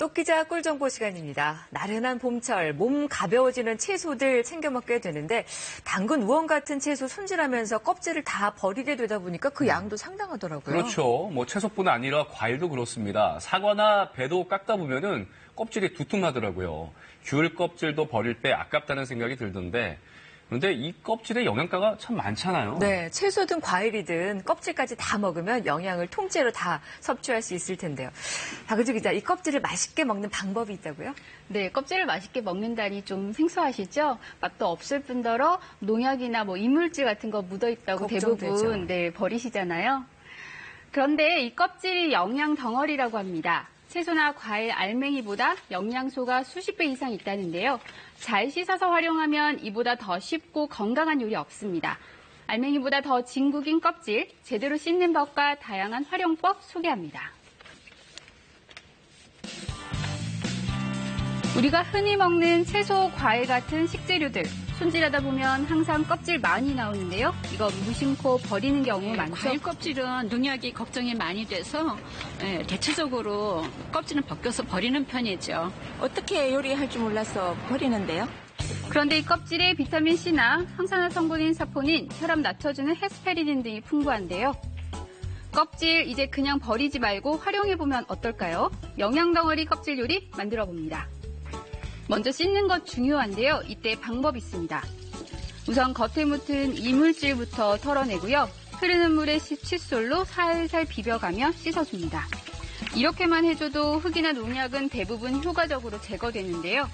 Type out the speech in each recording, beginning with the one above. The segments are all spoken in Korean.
똑기자 꿀정보 시간입니다. 나른한 봄철 몸 가벼워지는 채소들 챙겨 먹게 되는데 당근, 우엉 같은 채소 손질하면서 껍질을 다 버리게 되다 보니까 그 양도 상당하더라고요. 그렇죠. 뭐 채소뿐 아니라 과일도 그렇습니다. 사과나 배도 깎다 보면은 껍질이 두툼하더라고요. 귤 껍질도 버릴 때 아깝다는 생각이 들던데 그런데 이 껍질에 영양가가 참 많잖아요. 네, 채소든 과일이든 껍질까지 다 먹으면 영양을 통째로 다 섭취할 수 있을 텐데요. 박은주 기자, 이 껍질을 맛있게 먹는 방법이 있다고요? 네, 껍질을 맛있게 먹는다니 좀 생소하시죠? 맛도 없을 뿐더러 농약이나 이물질 같은 거 묻어있다고 걱정되죠. 대부분 버리시잖아요. 그런데 이 껍질이 영양 덩어리라고 합니다. 채소나 과일, 알맹이보다 영양소가 수십 배 이상 있다는데요. 잘 씻어서 활용하면 이보다 더 쉽고 건강한 요리 없습니다. 알맹이보다 더 진국인 껍질, 제대로 씻는 법과 다양한 활용법 소개합니다. 우리가 흔히 먹는 채소, 과일 같은 식재료들. 손질하다 보면 항상 껍질 많이 나오는데요. 이거 무심코 버리는 경우 많죠. 과일 껍질은 농약이 걱정이 많이 돼서 대체적으로 껍질은 벗겨서 버리는 편이죠. 어떻게 요리할 줄 몰라서 버리는데요. 그런데 이 껍질에 비타민C나 항산화 성분인 사포닌, 혈압 낮춰주는 헤스페리딘 등이 풍부한데요. 껍질 이제 그냥 버리지 말고 활용해보면 어떨까요? 영양덩어리 껍질 요리 만들어봅니다. 먼저 씻는 것 중요한데요. 이때 방법이 있습니다. 우선 겉에 묻은 이물질부터 털어내고요. 흐르는 물에 칫솔로 살살 비벼가며 씻어줍니다. 이렇게만 해줘도 흙이나 농약은 대부분 효과적으로 제거되는데요.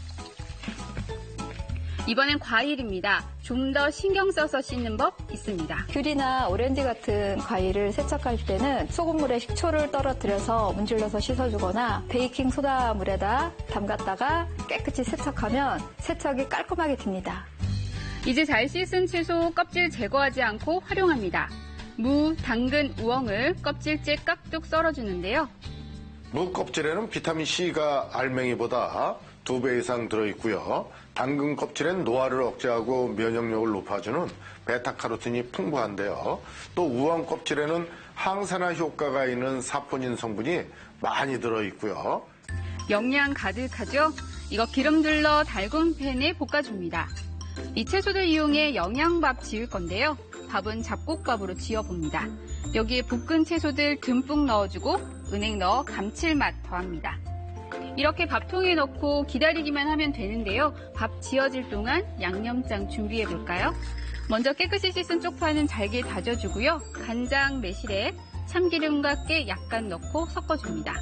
이번엔 과일입니다. 좀 더 신경 써서 씻는 법 있습니다. 귤이나 오렌지 같은 과일을 세척할 때는 소금물에 식초를 떨어뜨려서 문질러서 씻어주거나 베이킹 소다 물에다 담갔다가 깨끗이 세척하면 세척이 깔끔하게 됩니다. 이제 잘 씻은 채소 껍질 제거하지 않고 활용합니다. 무, 당근, 우엉을 껍질째 깍둑 썰어주는데요. 무 껍질에는 비타민C가 알맹이보다 2배 이상 들어있고요. 당근 껍질엔 노화를 억제하고 면역력을 높아주는 베타카로틴이 풍부한데요. 또 우엉 껍질에는 항산화 효과가 있는 사포닌 성분이 많이 들어있고요. 영양 가득하죠? 이거 기름 둘러 달군 팬에 볶아줍니다. 이 채소들 이용해 영양밥 지을 건데요. 밥은 잡곡밥으로 지어봅니다. 여기에 볶은 채소들 듬뿍 넣어주고 은행 넣어 감칠맛 더합니다. 이렇게 밥통에 넣고 기다리기만 하면 되는데요. 밥 지어질 동안 양념장 준비해볼까요? 먼저 깨끗이 씻은 쪽파는 잘게 다져주고요. 간장, 매실액, 참기름과 깨 약간 넣고 섞어줍니다.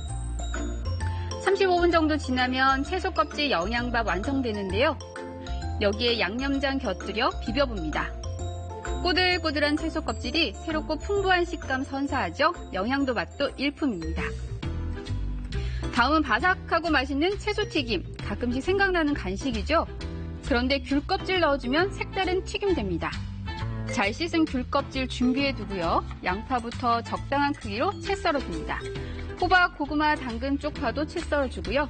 35분 정도 지나면 채소 껍질 영양밥 완성되는데요. 여기에 양념장 곁들여 비벼봅니다. 꼬들꼬들한 채소 껍질이 새롭고 풍부한 식감 선사하죠. 영양도 맛도 일품입니다. 다음은 바삭하고 맛있는 채소튀김. 가끔씩 생각나는 간식이죠. 그런데 귤 껍질 넣어주면 색다른 튀김 됩니다. 잘 씻은 귤 껍질 준비해두고요. 양파부터 적당한 크기로 채 썰어줍니다. 호박, 고구마, 당근, 쪽파도 채 썰어주고요.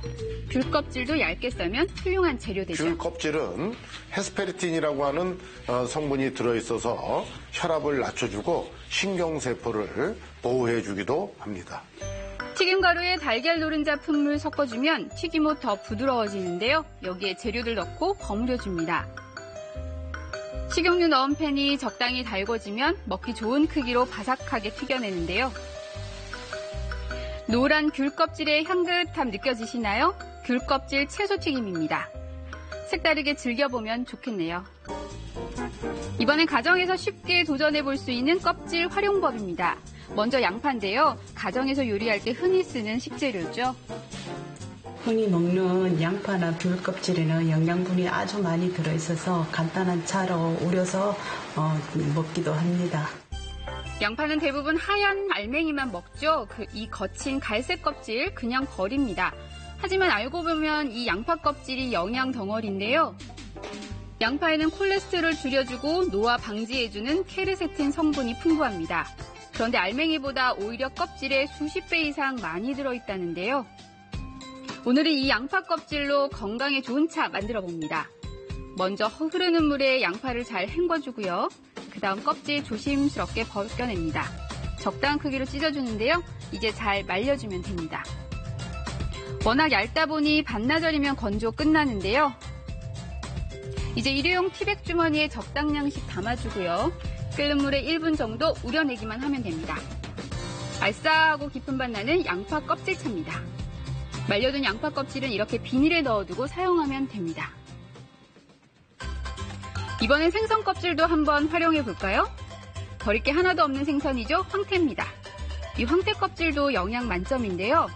귤 껍질도 얇게 썰면 훌륭한 재료 되죠. 귤 껍질은 헤스페리틴이라고 하는 성분이 들어있어서 혈압을 낮춰주고 신경세포를 보호해주기도 합니다. 튀김가루에 달걀 노른자 푼물 섞어주면 튀김 후 더 부드러워지는데요. 여기에 재료들 넣고 버무려줍니다. 식용유 넣은 팬이 적당히 달궈지면 먹기 좋은 크기로 바삭하게 튀겨내는데요. 노란 귤 껍질의 향긋함 느껴지시나요? 귤 껍질 채소 튀김입니다. 색다르게 즐겨보면 좋겠네요. 이번엔 가정에서 쉽게 도전해볼 수 있는 껍질 활용법입니다. 먼저 양파인데요. 가정에서 요리할 때 흔히 쓰는 식재료죠. 흔히 먹는 양파나 귤 껍질에는 영양분이 아주 많이 들어있어서 간단한 차로 우려서 먹기도 합니다. 양파는 대부분 하얀 알맹이만 먹죠. 이 거친 갈색 껍질 그냥 버립니다. 하지만 알고 보면 이 양파 껍질이 영양 덩어리인데요. 양파에는 콜레스테롤을 줄여주고 노화 방지해주는 케르세틴 성분이 풍부합니다. 그런데 알맹이보다 오히려 껍질에 수십 배 이상 많이 들어있다는데요. 오늘은 이 양파 껍질로 건강에 좋은 차 만들어 봅니다. 먼저 흐르는 물에 양파를 잘 헹궈주고요. 그 다음 껍질 조심스럽게 벗겨냅니다. 적당한 크기로 찢어주는데요. 이제 잘 말려주면 됩니다. 워낙 얇다 보니 반나절이면 건조 끝나는데요. 이제 일회용 티백 주머니에 적당량씩 담아주고요. 끓는 물에 1분 정도 우려내기만 하면 됩니다. 알싸하고 깊은 맛 나는 양파 껍질차입니다. 말려둔 양파 껍질은 이렇게 비닐에 넣어두고 사용하면 됩니다. 이번엔 생선 껍질도 한번 활용해 볼까요? 버릴 게 하나도 없는 생선이죠. 황태입니다. 이 황태 껍질도 영양 만점인데요.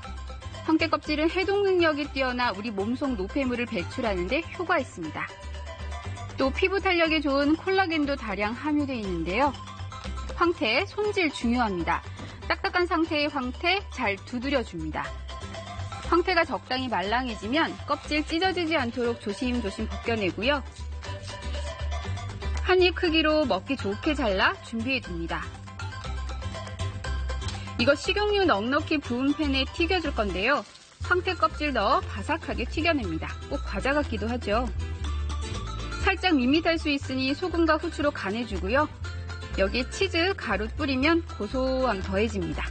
황태 껍질은 해독 능력이 뛰어나 우리 몸속 노폐물을 배출하는 데 효과 있습니다. 또 피부 탄력에 좋은 콜라겐도 다량 함유되어 있는데요. 황태 손질 중요합니다. 딱딱한 상태의 황태 잘 두드려줍니다. 황태가 적당히 말랑해지면 껍질 찢어지지 않도록 조심조심 벗겨내고요. 한 입 크기로 먹기 좋게 잘라 준비해둡니다. 이거 식용유 넉넉히 부은 팬에 튀겨줄 건데요. 황태 껍질 넣어 바삭하게 튀겨냅니다. 꼭 과자 같기도 하죠. 살짝 밋밋할 수 있으니 소금과 후추로 간해주고요. 여기에 치즈, 가루 뿌리면 고소함 더해집니다.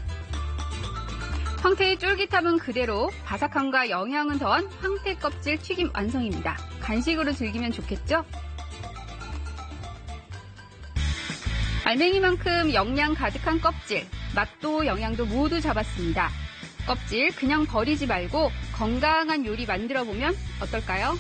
황태의 쫄깃함은 그대로 바삭함과 영양은 더한 황태 껍질 튀김 완성입니다. 간식으로 즐기면 좋겠죠? 알맹이만큼 영양 가득한 껍질, 맛도 영양도 모두 잡았습니다. 껍질 그냥 버리지 말고 건강한 요리 만들어 보면 어떨까요?